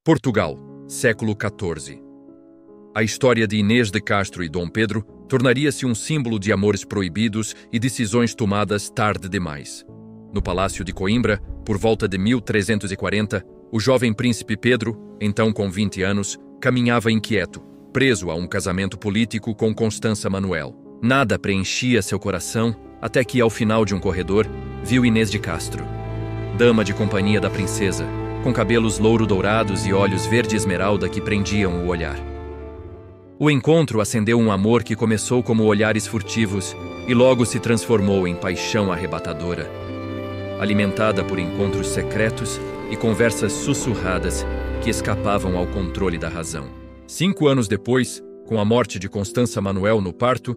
Portugal, século XIV. A história de Inês de Castro e Dom Pedro tornaria-se um símbolo de amores proibidos e decisões tomadas tarde demais. No Palácio de Coimbra, por volta de 1340, o jovem príncipe Pedro, então com 20 anos, caminhava inquieto, preso a um casamento político com Constança Manuel. Nada preenchia seu coração até que, ao final de um corredor, viu Inês de Castro, dama de companhia da princesa, com cabelos louro-dourados e olhos verde-esmeralda que prendiam o olhar. O encontro acendeu um amor que começou como olhares furtivos e logo se transformou em paixão arrebatadora, alimentada por encontros secretos e conversas sussurradas que escapavam ao controle da razão. 5 anos depois, com a morte de Constança Manuel no parto,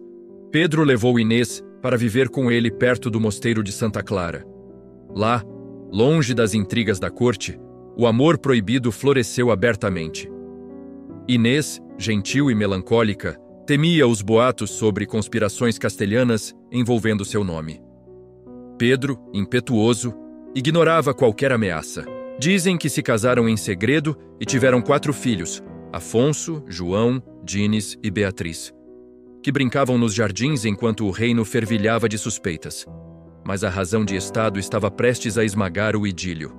Pedro levou Inês para viver com ele perto do mosteiro de Santa Clara. Lá, longe das intrigas da corte, o amor proibido floresceu abertamente. Inês, gentil e melancólica, temia os boatos sobre conspirações castelhanas envolvendo seu nome. Pedro, impetuoso, ignorava qualquer ameaça. Dizem que se casaram em segredo e tiveram 4 filhos, Afonso, João, Dines e Beatriz, que brincavam nos jardins enquanto o reino fervilhava de suspeitas. Mas a razão de Estado estava prestes a esmagar o idílio.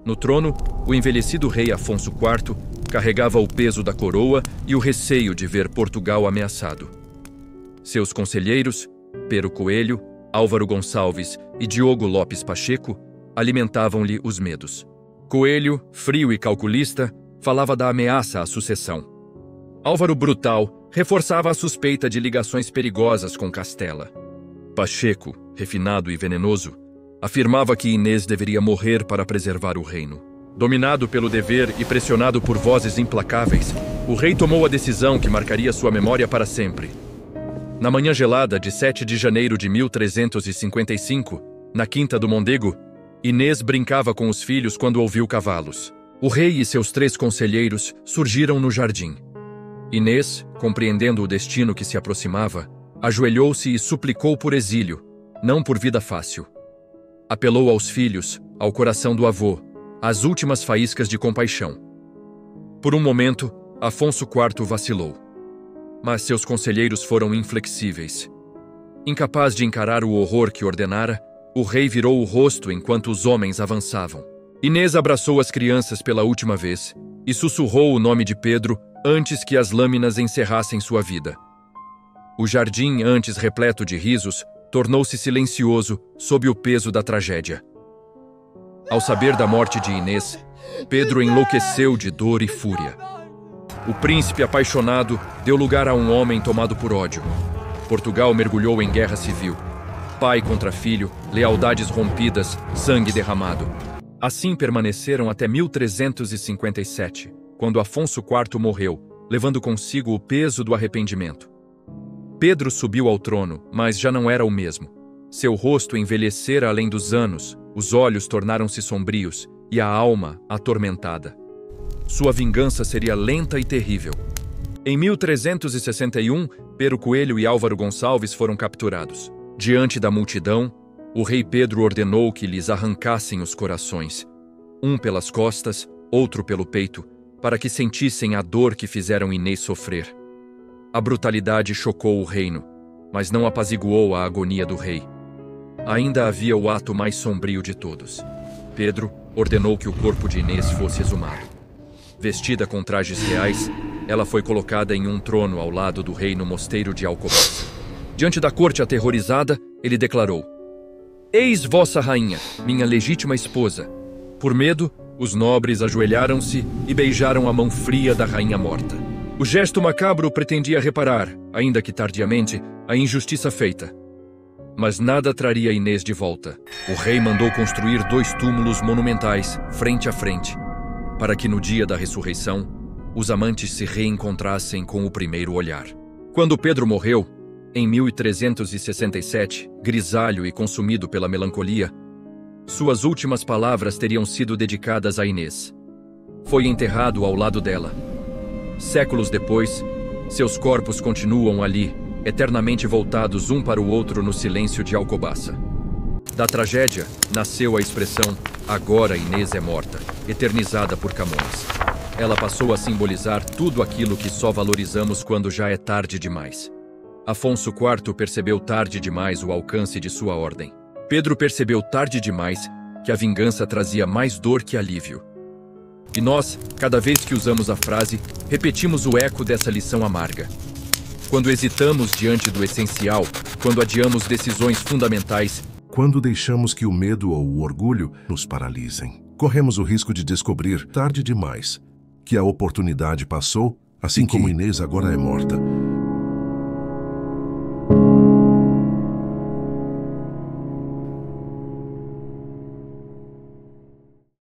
No trono, o envelhecido rei Afonso IV carregava o peso da coroa e o receio de ver Portugal ameaçado. Seus conselheiros, Pero Coelho, Álvaro Gonçalves e Diogo Lopes Pacheco, alimentavam-lhe os medos. Coelho, frio e calculista, falava da ameaça à sucessão. Álvaro Brutal reforçava a suspeita de ligações perigosas com Castela. Pacheco, refinado e venenoso, afirmava que Inês deveria morrer para preservar o reino. Dominado pelo dever e pressionado por vozes implacáveis, o rei tomou a decisão que marcaria sua memória para sempre. Na manhã gelada de 7 de janeiro de 1355, na Quinta do Mondego, Inês brincava com os filhos quando ouviu cavalos. O rei e seus 3 conselheiros surgiram no jardim. Inês, compreendendo o destino que se aproximava, ajoelhou-se e suplicou por exílio, não por vida fácil. Apelou aos filhos, ao coração do avô, às últimas faíscas de compaixão. Por um momento, Afonso IV vacilou. Mas seus conselheiros foram inflexíveis. Incapaz de encarar o horror que ordenara, o rei virou o rosto enquanto os homens avançavam. Inês abraçou as crianças pela última vez e sussurrou o nome de Pedro antes que as lâminas encerrassem sua vida. O jardim, antes repleto de risos, tornou-se silencioso sob o peso da tragédia. Ao saber da morte de Inês, Pedro enlouqueceu de dor e fúria. O príncipe apaixonado deu lugar a um homem tomado por ódio. Portugal mergulhou em guerra civil. Pai contra filho, lealdades rompidas, sangue derramado. Assim permaneceram até 1357, quando Afonso IV morreu, levando consigo o peso do arrependimento. Pedro subiu ao trono, mas já não era o mesmo. Seu rosto envelhecera além dos anos, os olhos tornaram-se sombrios e a alma atormentada. Sua vingança seria lenta e terrível. Em 1361, Pero Coelho e Álvaro Gonçalves foram capturados. Diante da multidão, o rei Pedro ordenou que lhes arrancassem os corações, um pelas costas, outro pelo peito, para que sentissem a dor que fizeram Inês sofrer. A brutalidade chocou o reino, mas não apaziguou a agonia do rei. Ainda havia o ato mais sombrio de todos. Pedro ordenou que o corpo de Inês fosse exumado. Vestida com trajes reais, ela foi colocada em um trono ao lado do rei no mosteiro de Alcobaça. Diante da corte aterrorizada, ele declarou: "Eis vossa rainha, minha legítima esposa." Por medo, os nobres ajoelharam-se e beijaram a mão fria da rainha morta. O gesto macabro pretendia reparar, ainda que tardiamente, a injustiça feita. Mas nada traria Inês de volta. O rei mandou construir 2 túmulos monumentais, frente a frente, para que no dia da ressurreição, os amantes se reencontrassem com o primeiro olhar. Quando Pedro morreu, em 1367, grisalho e consumido pela melancolia, suas últimas palavras teriam sido dedicadas a Inês. Foi enterrado ao lado dela. Séculos depois, seus corpos continuam ali, eternamente voltados um para o outro no silêncio de Alcobaça. Da tragédia, nasceu a expressão "agora Inês é morta", eternizada por Camões. Ela passou a simbolizar tudo aquilo que só valorizamos quando já é tarde demais. Afonso IV percebeu tarde demais o alcance de sua ordem. Pedro percebeu tarde demais que a vingança trazia mais dor que alívio. E nós, cada vez que usamos a frase, repetimos o eco dessa lição amarga. Quando hesitamos diante do essencial, quando adiamos decisões fundamentais, quando deixamos que o medo ou o orgulho nos paralisem, corremos o risco de descobrir, tarde demais, que a oportunidade passou, assim como Inês agora é morta.